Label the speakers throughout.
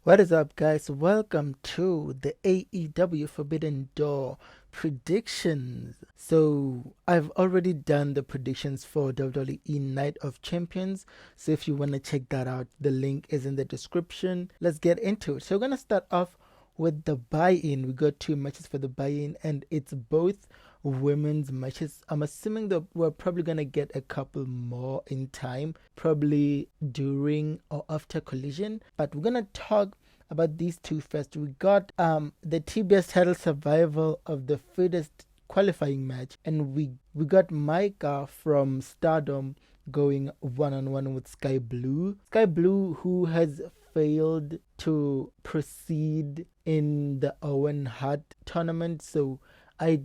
Speaker 1: What is up, guys? Welcome to the AEW Forbidden Door predictions. So, I've already done the predictions for WWE Night of Champions. So, if you want to check that out, the link is in the description. Let's get into it. So, we're going to start off with the buy-in. We got two matches for the buy-in, and it's both women's matches. I'm assuming that we're probably gonna get a couple more in time, probably during or after Collision. But we're gonna talk about these two first. We got the TBS title survival of the fittest qualifying match, and we got Micah from Stardom going one-on-one with Sky Blue. Sky Blue, who has failed to proceed in the Owen Hart tournament, so I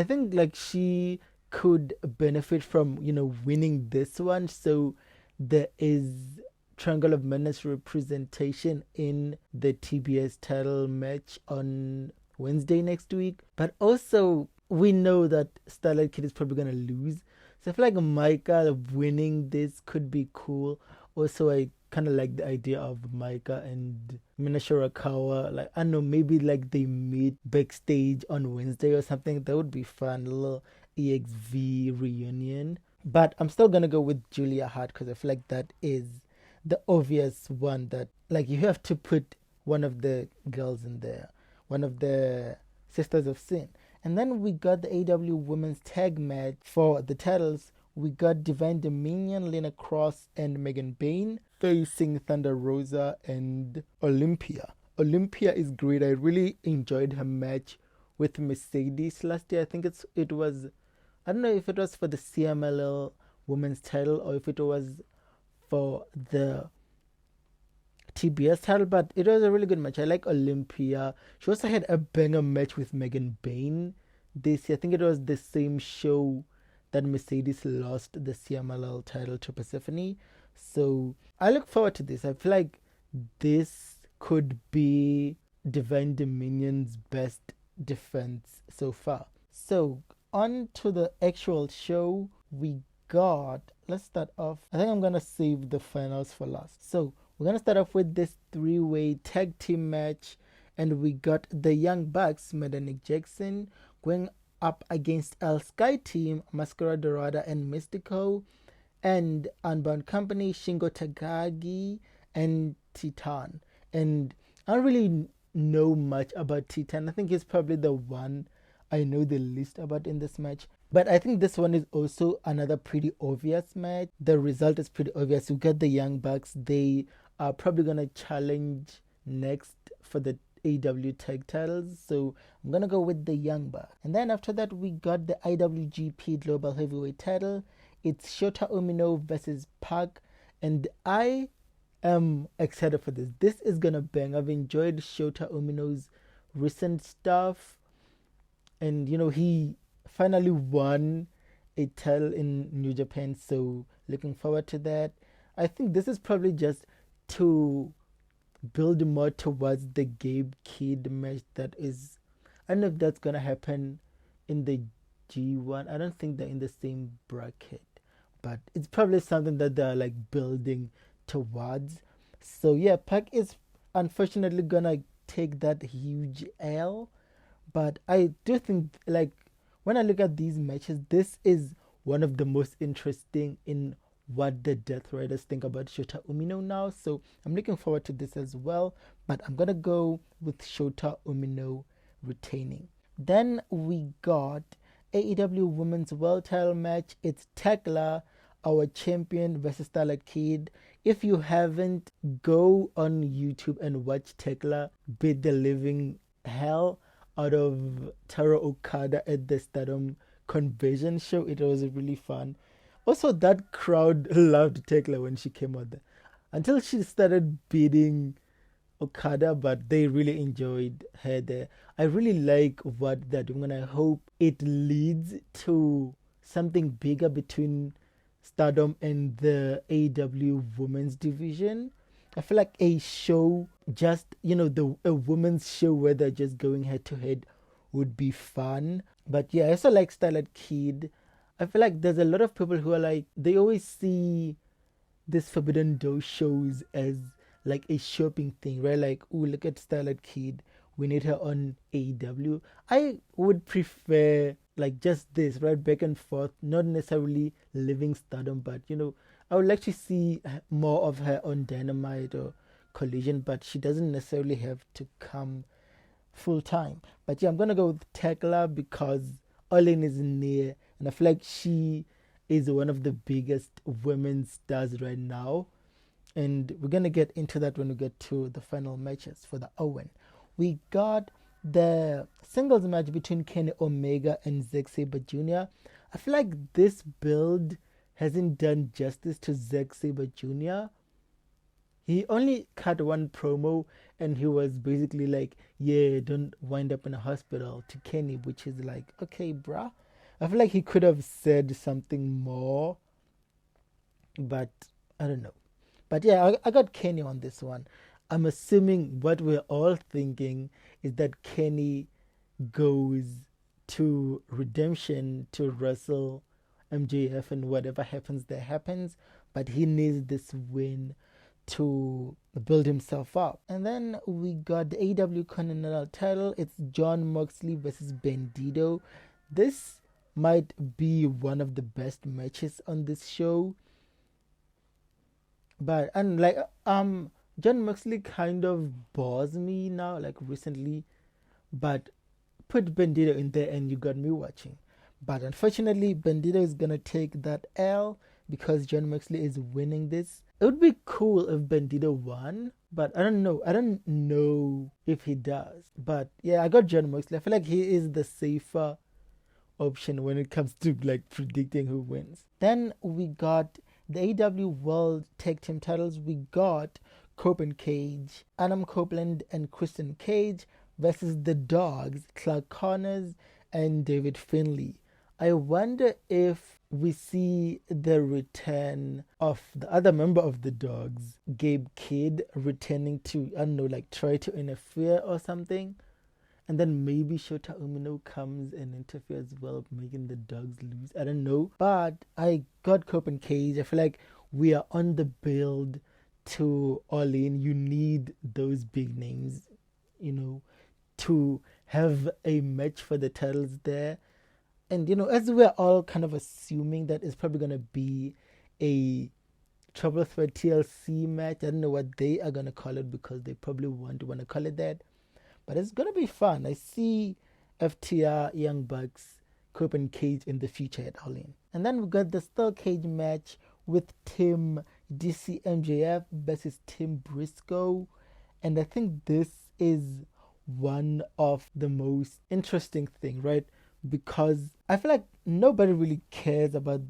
Speaker 1: think like she could benefit from winning this one. So there is Triangle of Madness representation in the TBS title match on Wednesday next week. But also we know that Starlight Kid is probably gonna lose. So I feel like Micah winning this could be cool. Also, I kind of like the idea of Micah and Mina Shirakawa. Like, I don't know, maybe like they meet backstage on Wednesday or something. That would be fun. A little EXV reunion. But I'm still gonna go with Julia Hart because I feel like that is the obvious one that like you have to put one of the girls in there, one of the Sisters of Sin. And then we got the AEW Women's Tag match for the titles. We got Divine Dominion, Lena Cross, and Megan Bayne facing Thunder Rosa and Olympia. Olympia is great. I really enjoyed her match with Mercedes last year. I think it was, I don't know if it was for the CMLL Women's title or if it was for the TBS title, but it was a really good match. I like Olympia. She also had a banger match with Megan Bayne this year. I think it was the same show that Mercedes lost the CMLL title to Persephone. So I look forward to this. I feel like this could be Divine Dominion's best defense so far. So on to the actual show. Let's start off. I think I'm gonna save the finals for last. So we're gonna start off with this three-way tag team match, and we got the Young Bucks, Matt and Nick Jackson, going up against El Sky Team, Mascara Dorada and Mystico, and Unbound Company, Shingo Takagi, and Titan. And I don't really know much about Titan. I think he's probably the one I know the least about in this match. But I think this one is also another pretty obvious match. The result is pretty obvious. You got the Young Bucks. They are probably going to challenge next for the AEW tag titles. So I'm going to go with the Young Bucks. And then after that, we got the IWGP Global Heavyweight title. It's Shota Umino versus Pac. And I am excited for this. This is going to bang. I've enjoyed Shota Umino's recent stuff. And, he finally won a title in New Japan, so looking forward to that. I think this is probably just to build more towards the Gabe Kidd match that is, I don't know if that's gonna happen in the G1. I don't think they're in the same bracket, but it's probably something that they're like building towards. So yeah, Pac is unfortunately gonna take that huge L, but I do think like when I look at these matches, this is one of the most interesting in what the Death Riders think about Shota Umino now. So I'm looking forward to this as well. But I'm going to go with Shota Umino retaining. Then we got AEW Women's World Title match. It's Tekla, our champion, versus Starlight Kid. If you haven't, go on YouTube and watch Tekla beat the living hell out of Taro Okada at the Stardom Convention show. It was really fun. Also, that crowd loved Tekla when she came out there. Until she started beating Okada, but they really enjoyed her there. I really like what they're doing, and I hope it leads to something bigger between Stardom and the AEW Women's Division. I feel like a show, just a women's show where they're just going head to head would be fun. But yeah, I also like Starlight Kid. I feel like there's a lot of people who are like, they always see this Forbidden Door shows as like a shopping thing, right? Like, oh, look at Starlight Kid, we need her on AEW. I would prefer like just this, right? Back and forth, not necessarily living stardom, but I would like to see more of her on Dynamite or Collision, but she doesn't necessarily have to come full time. But yeah, I'm gonna go with Tekla because Olin is near, and I feel like she is one of the biggest women stars right now. And we're gonna get into that when we get to the final matches for the Owen. We got the singles match between Kenny Omega and Zack Sabre Jr. I feel like this build hasn't done justice to Zack Sabre Jr. He only cut one promo and he was basically like, yeah, don't wind up in a hospital to Kenny, which is like, okay, bruh. I feel like he could have said something more, but I don't know. But yeah, I got Kenny on this one. I'm assuming what we're all thinking is that Kenny goes to Redemption to wrestle MJF, and whatever happens there happens, but he needs this win to build himself up. And then we got the AEW Continental title. It's Jon Moxley versus Bandito. This might be one of the best matches on this show. But and like Jon Moxley kind of bores me now, like recently. But put Bandito in there and you got me watching. But unfortunately, Bandito is gonna take that L because Jon Moxley is winning this. It would be cool if Bandito won, but I don't know. I don't know if he does. But yeah, I got Jon Moxley. I feel like he is the safer option when it comes to like predicting who wins. Then we got the AEW World Tag Team titles. We got Corbin Cage, Adam Copeland, and Christian Cage versus the Dogs, Clark Connors, and David Finlay. I wonder if we see the return of the other member of the Dogs, Gabe Kidd, returning to, I don't know, like try to interfere or something. And then maybe Shota Umino comes and interferes as well, making the Dogs lose. I don't know. But I got Corbin Cage. I feel like we are on the build to All In. You need those big names, to have a match for the titles there. And, as we're all kind of assuming that it's probably going to be a Triple Threat TLC match. I don't know what they are going to call it because they probably won't want to call it that. But it's going to be fun. I see FTR, Young Bucks, Corbin Cage in the future at All In. And then we got the Steel Cage match with Team DCMJF versus Team Briscoe. And I think this is one of the most interesting thing, right? Because I feel like nobody really cares about,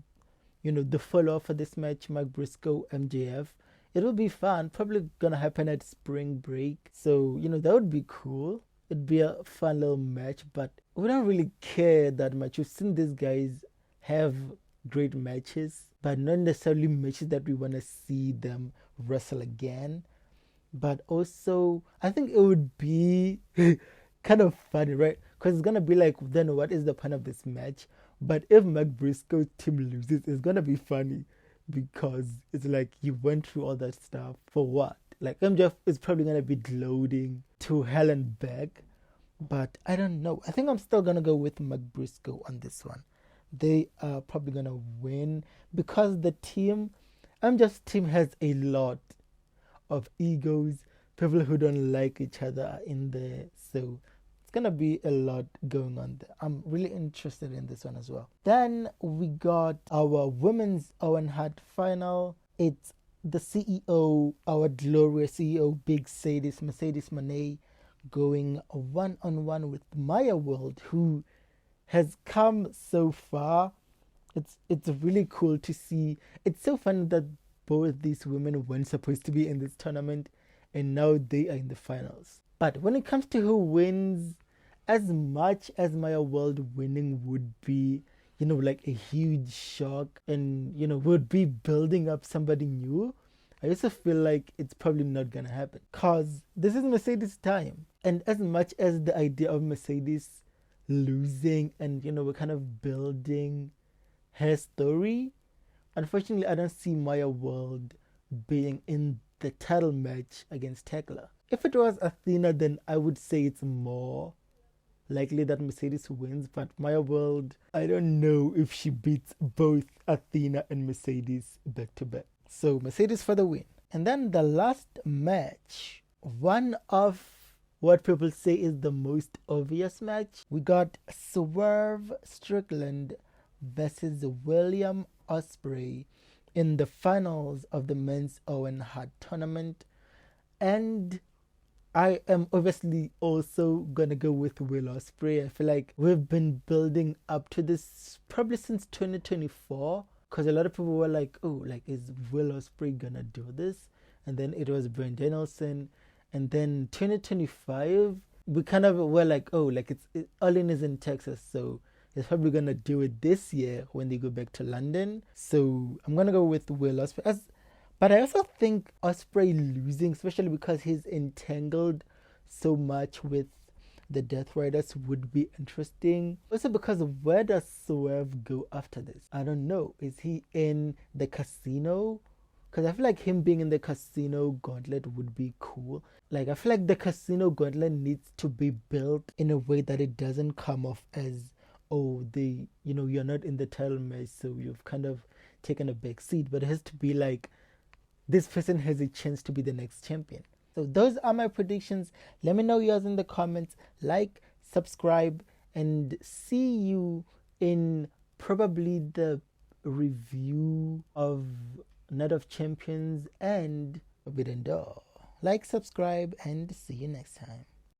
Speaker 1: the follow-up for this match, Mark Briscoe, MJF. It'll be fun, probably gonna happen at spring break. So, that would be cool. It'd be a fun little match, but we don't really care that much. We've seen these guys have great matches, but not necessarily matches that we want to see them wrestle again. But also, I think it would be kind of funny, right? Because it's going to be like, then what is the point of this match? But if Mark Briscoe's team loses, it's going to be funny because it's like you went through all that stuff for what? Like MJF is probably going to be gloating to hell and back. But I don't know. I think I'm still going to go with Mark Briscoe on this one. They are probably going to win because the team, MJF's team has a lot of egos. People who don't like each other are in there. So it's going to be a lot going on there. I'm really interested in this one as well. Then we got our women's Owen Hart final. It's the CEO, our glorious CEO, Big Sadie, Mercedes Moné, going one-on-one with Maya World, who has come so far. It's really cool to see. It's so funny that both these women weren't supposed to be in this tournament and now they are in the finals. But when it comes to who wins, as much as Maya World winning would be, like a huge shock and, would be building up somebody new, I also feel like it's probably not gonna happen because this is Mercedes' time. And as much as the idea of Mercedes losing and, we're kind of building her story, unfortunately, I don't see Maya World being in the title match against Tekla. If it was Athena, then I would say it's more likely that Mercedes wins, but my world, I don't know if she beats both Athena and Mercedes back to back. So Mercedes for the win. And then the last match, one of what people say is the most obvious match. We got Swerve Strickland versus William Ospreay in the finals of the men's Owen Hart tournament. And I am obviously also gonna go with Will Ospreay. I feel like we've been building up to this probably since 2024, because a lot of people were like, oh, like, is Will Ospreay gonna do this? And then it was Bryan Danielson. And then 2025, we kind of were like, oh, like Olin is in Texas, so he's probably gonna do it this year when they go back to London. So I'm gonna go with Will Ospreay. But I also think Ospreay losing, especially because he's entangled so much with the Death Riders, would be interesting. Also because where does Swerve go after this? I don't know. Is he in the casino? Because I feel like him being in the casino gauntlet would be cool. Like, I feel like the casino gauntlet needs to be built in a way that it doesn't come off as, oh, you're not in the title match, so you've kind of taken a back seat. But it has to be like, this person has a chance to be the next champion. So those are my predictions. Let me know yours in the comments. Like, subscribe, and see you in probably the review of Night of Champions and Forbidden Door. Like, subscribe, and see you next time.